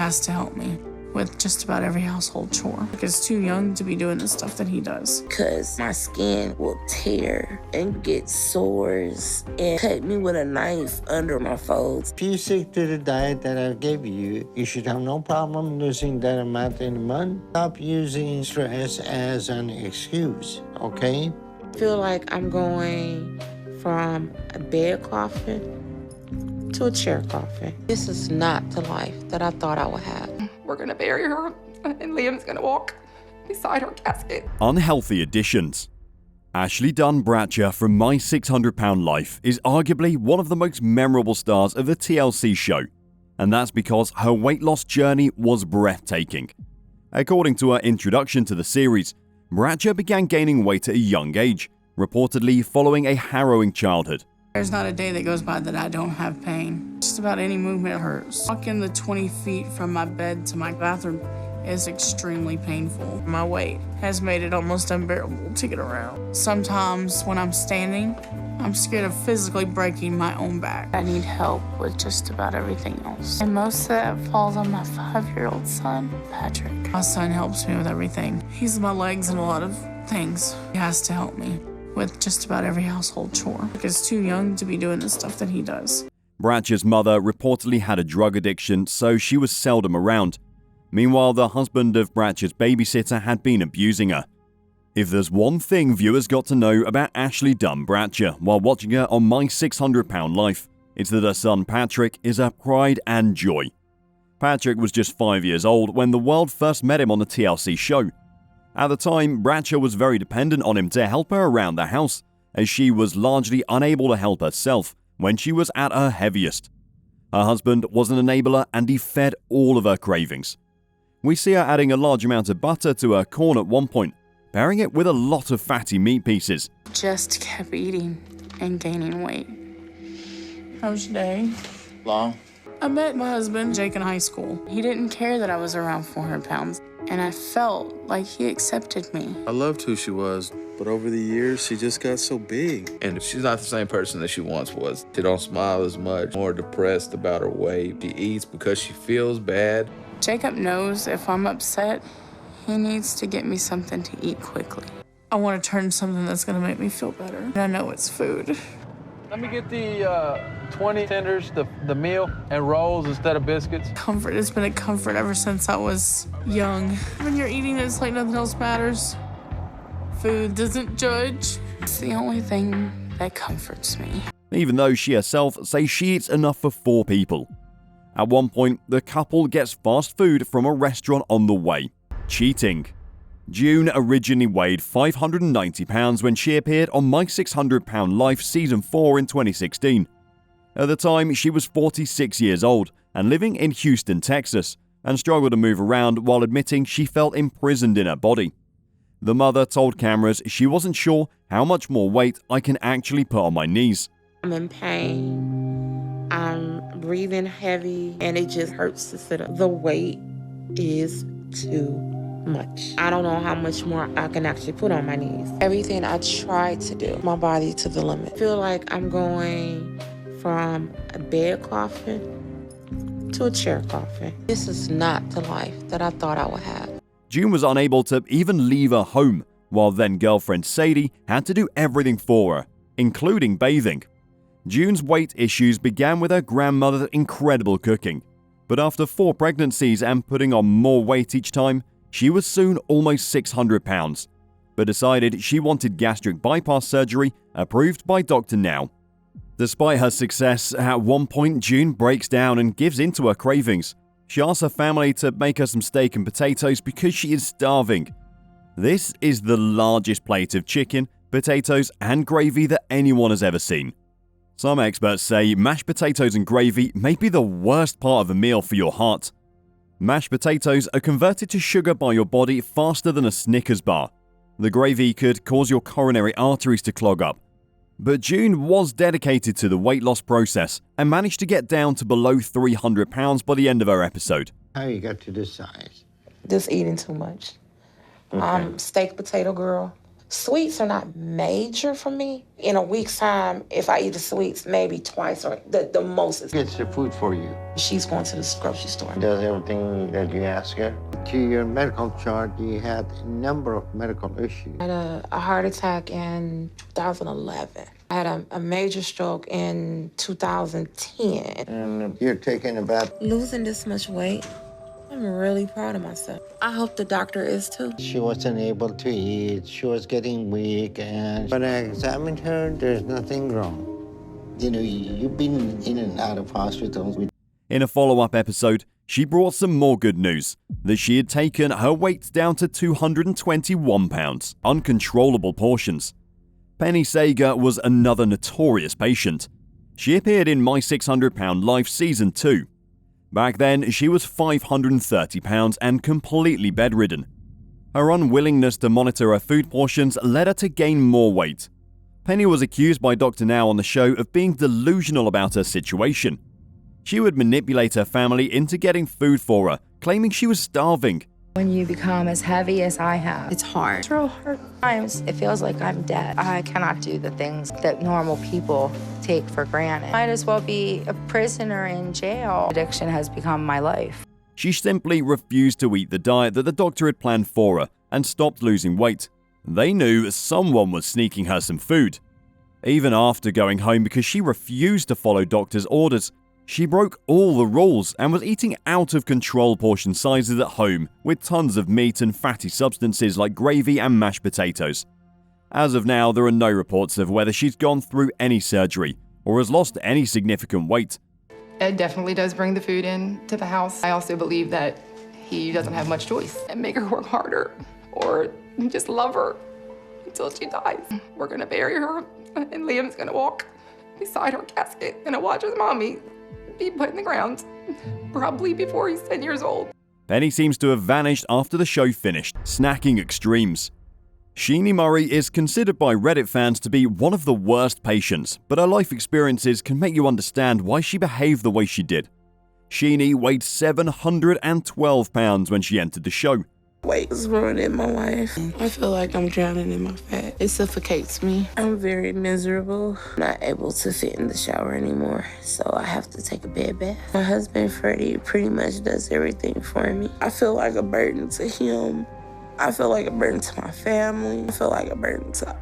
has to help me with just about every household chore. He's too young to be doing the stuff that he does. Because my skin will tear and get sores and cut me with a knife under my folds. If you stick to the diet that I gave you, you should have no problem losing that amount in a month. Stop using stress as an excuse, okay? I feel like I'm going from a bed coffin to a chair coffin. This is not the life that I thought I would have. We're gonna bury her, and Liam's gonna walk beside her casket. Unhealthy additions. Ashley Dunn Bratcher from My 600 Pound Life is arguably one of the most memorable stars of the TLC show, and that's because her weight loss journey was breathtaking. According to her introduction to the series, Bratcher began gaining weight at a young age, reportedly following a harrowing childhood. There's not a day that goes by that I don't have pain. Just about any movement hurts. Walking the 20 feet from my bed to my bathroom is extremely painful. My weight has made it almost unbearable to get around. Sometimes when I'm standing, I'm scared of physically breaking my own back. I need help with just about everything else. And most of that falls on my 5-year-old son, Patrick. My son helps me with everything. He's my legs in a lot of things. He has to help me with just about every household chore. He's too young to be doing the stuff that he does. Bratcher's mother reportedly had a drug addiction, so she was seldom around. Meanwhile, the husband of Bratcher's babysitter had been abusing her. If there's one thing viewers got to know about Ashley Dunn Bratcher while watching her on My 600 Pound Life, it's that her son Patrick is her pride and joy. Patrick was just 5 years old when the world first met him on the TLC show. At the time, Bratcher was very dependent on him to help her around the house, as she was largely unable to help herself when she was at her heaviest. Her husband was an enabler and he fed all of her cravings. We see her adding a large amount of butter to her corn at one point, pairing it with a lot of fatty meat pieces. Just kept eating and gaining weight. How was your day? Long. I met my husband, Jake, in high school. He didn't care that I was around 400 pounds, and I felt like he accepted me. I loved who she was, but over the years, she just got so big. And she's not the same person that she once was. She don't smile as much, more depressed about her weight. She eats because she feels bad. Jacob knows if I'm upset, he needs to get me something to eat quickly. I want to turn something that's going to make me feel better. And I know it's food. Let me get the 20 tenders, the meal, and rolls instead of biscuits. Comfort has been a comfort ever since I was young. When you're eating, it's like nothing else matters. Food doesn't judge. It's the only thing that comforts me. Even though she herself says she eats enough for 4 people. At one point, the couple gets fast food from a restaurant on the way. Cheating. June originally weighed 590 pounds when she appeared on My 600 Pound Life Season 4 in 2016. At the time, she was 46 years old and living in Houston, Texas, and struggled to move around while admitting she felt imprisoned in her body. The mother told cameras she wasn't sure how much more weight I can actually put on my knees. I'm in pain. I'm breathing heavy, and it just hurts to sit up. The weight is too much. I don't know how much more I can actually put on my knees. Everything I tried to do, my body to the limit. I feel like I'm going from a bed coffin to a chair coffin. This is not the life that I thought I would have. June was unable to even leave her home, while then-girlfriend Sadie had to do everything for her, including bathing. June's weight issues began with her grandmother's incredible cooking, but after 4 pregnancies and putting on more weight each time, she was soon almost 600 pounds, but decided she wanted gastric bypass surgery approved by Dr. Now. Despite her success, at one point June breaks down and gives in to her cravings. She asks her family to make her some steak and potatoes because she is starving. This is the largest plate of chicken, potatoes, and gravy that anyone has ever seen. Some experts say mashed potatoes and gravy may be the worst part of a meal for your heart. Mashed potatoes are converted to sugar by your body faster than a Snickers bar. The gravy could cause your coronary arteries to clog up. But June was dedicated to the weight loss process and managed to get down to below 300 pounds by the end of her episode. How you got to this size? Just eating too much. Okay. Steak potato girl. Sweets are not major for me. In a week's time, if I eat the sweets, maybe twice or the most. Gets the food for you. She's going to the grocery store. Does everything that you ask her. To your medical chart, you had a number of medical issues. I had a heart attack in 2011. I had a major stroke in 2010. And you're taking about... Losing this much weight, I'm really proud of myself. I hope the doctor is too. She wasn't able to eat. She was getting weak. And when I examined her, there's nothing wrong. You know, you've been in and out of hospitals. In a follow-up episode, she brought some more good news, that she had taken her weight down to 221 pounds, uncontrollable portions. Penny Sager was another notorious patient. She appeared in My 600 Pound Life Season 2. Back then, she was 530 pounds and completely bedridden. Her unwillingness to monitor her food portions led her to gain more weight. Penny was accused by Dr. Now on the show of being delusional about her situation. She would manipulate her family into getting food for her, claiming she was starving. When you become as heavy as I have, it's hard. It's real hard. Times it feels like I'm dead. I cannot do the things that normal people take for granted. Might as well be a prisoner in jail. Addiction has become my life. She simply refused to eat the diet that the doctor had planned for her and stopped losing weight. They knew someone was sneaking her some food. Even after going home because she refused to follow doctor's orders, she broke all the rules and was eating out-of-control portion sizes at home with tons of meat and fatty substances like gravy and mashed potatoes. As of now, there are no reports of whether she's gone through any surgery or has lost any significant weight. Ed definitely does bring the food in to the house. I also believe that he doesn't have much choice and make her work harder or just love her until she dies. We're gonna bury her and Liam's gonna walk beside her casket and watch his mommy be put in the ground, probably before he's 10 years old. Penny seems to have vanished after the show finished, snacking extremes. Sheenie Murray is considered by Reddit fans to be one of the worst patients, but her life experiences can make you understand why she behaved the way she did. Sheenie weighed 712 pounds when she entered the show. Weight is ruining my life. I feel like I'm drowning in my fat. It suffocates me. I'm very miserable. I'm not able to sit in the shower anymore, so I have to take a bed bath. My husband, Freddie, pretty much does everything for me. I feel like a burden to him. I feel like a burden to my family. I feel like a burden to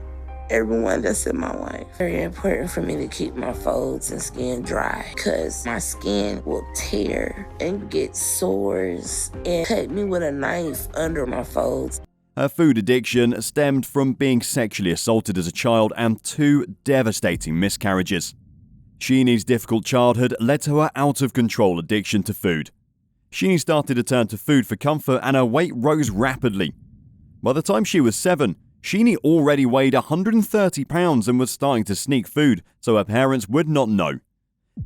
everyone that's in my life. Very important for me to keep my folds and skin dry because my skin will tear and get sores and cut me with a knife under my folds. Her food addiction stemmed from being sexually assaulted as a child and 2 devastating miscarriages. Sheenie's difficult childhood led to her out-of-control addiction to food. Sheenie started to turn to food for comfort and her weight rose rapidly. By the time she was 7, Sheenie already weighed 130 pounds and was starting to sneak food so her parents would not know.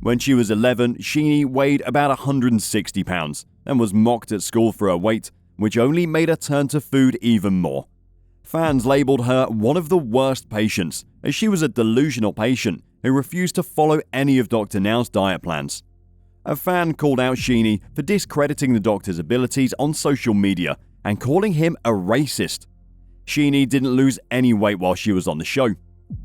When she was 11, Sheenie weighed about 160 pounds and was mocked at school for her weight, which only made her turn to food even more. Fans labelled her one of the worst patients, as she was a delusional patient who refused to follow any of Dr. Now's diet plans. A fan called out Sheenie for discrediting the doctor's abilities on social media and calling him a racist. Sheenie didn't lose any weight while she was on the show.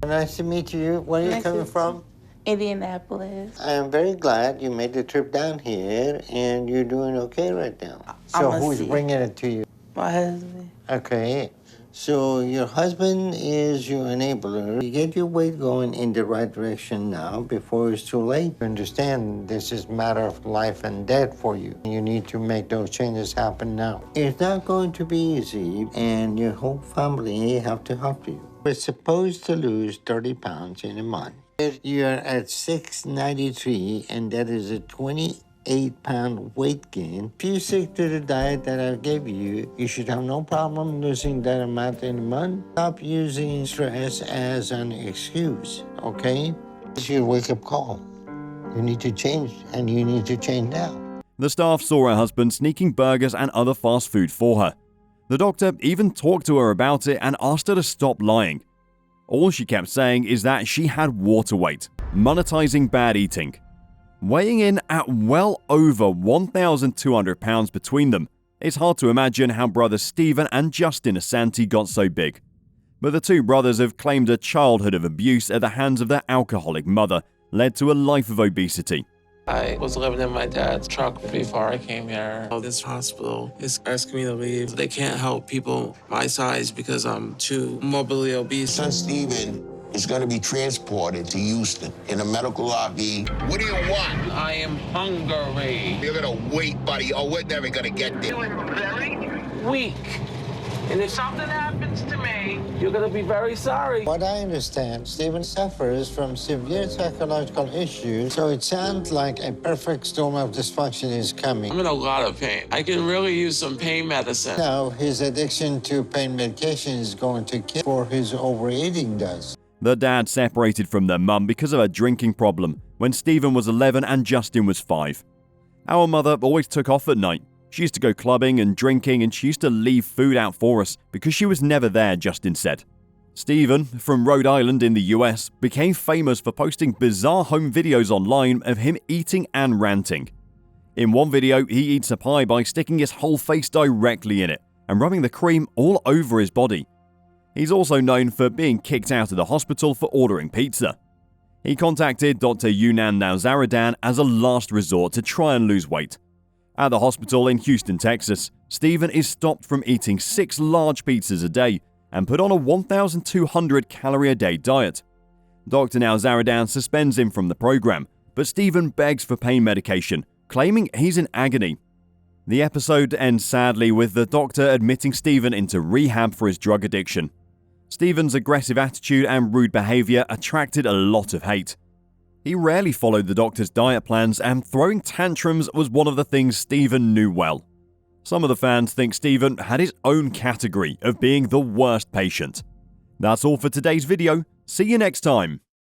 Nice to meet you. Where are you coming from? Indianapolis. I am very glad you made the trip down here and you're doing okay right now. So who's bringing it to you? My husband. Okay. So your husband is your enabler. You get your weight going in the right direction now before it's too late. You understand this is a matter of life and death for you. You need to make those changes happen now. It's not going to be easy and your whole family have to help you. We're supposed to lose 30 pounds in a month. You're at 693 and that is a 28-pound weight gain. If you stick to the diet that I gave you, you should have no problem losing that amount in a month. Stop using stress as an excuse, okay? It's your wake-up call. You need to change, and you need to change now. The staff saw her husband sneaking burgers and other fast food for her. The doctor even talked to her about it and asked her to stop lying. All she kept saying is that she had water weight, monetizing bad eating. Weighing in at well over 1,200 pounds between them, it's hard to imagine how brothers Stephen and Justin Asante got so big. But the two brothers have claimed a childhood of abuse at the hands of their alcoholic mother led to a life of obesity. I was living in my dad's truck before I came here. This hospital is asking me to leave. They can't help people my size because I'm too morbidly obese. Son Steven is going to be transported to Houston in a medical lobby. What do you want? I am hungry. You're going to wait, buddy, or we're never going to get there. Feeling very weak. And if something happens to me, you're going to be very sorry. What I understand, Stephen suffers from severe psychological issues, so it sounds like a perfect storm of dysfunction is coming. I'm in a lot of pain. I can really use some pain medicine. Now, his addiction to pain medication is going to kill before his overeating does. The dad separated from their mum because of a drinking problem when Stephen was 11 and Justin was 5. Our mother always took off at night. She used to go clubbing and drinking, and she used to leave food out for us because she was never there, Justin said. Stephen, from Rhode Island in the US, became famous for posting bizarre home videos online of him eating and ranting. In one video, he eats a pie by sticking his whole face directly in it and rubbing the cream all over his body. He's also known for being kicked out of the hospital for ordering pizza. He contacted Dr. Younan Nazaridan as a last resort to try and lose weight. At the hospital in Houston, Texas, Stephen is stopped from eating 6 large pizzas a day and put on a 1,200 calorie a day diet. Dr. Nazaridan suspends him from the program, but Stephen begs for pain medication, claiming he's in agony. The episode ends sadly with the doctor admitting Stephen into rehab for his drug addiction. Stephen's aggressive attitude and rude behavior attracted a lot of hate. He rarely followed the doctor's diet plans, and throwing tantrums was one of the things Stephen knew well. Some of the fans think Stephen had his own category of being the worst patient. That's all for today's video. See you next time.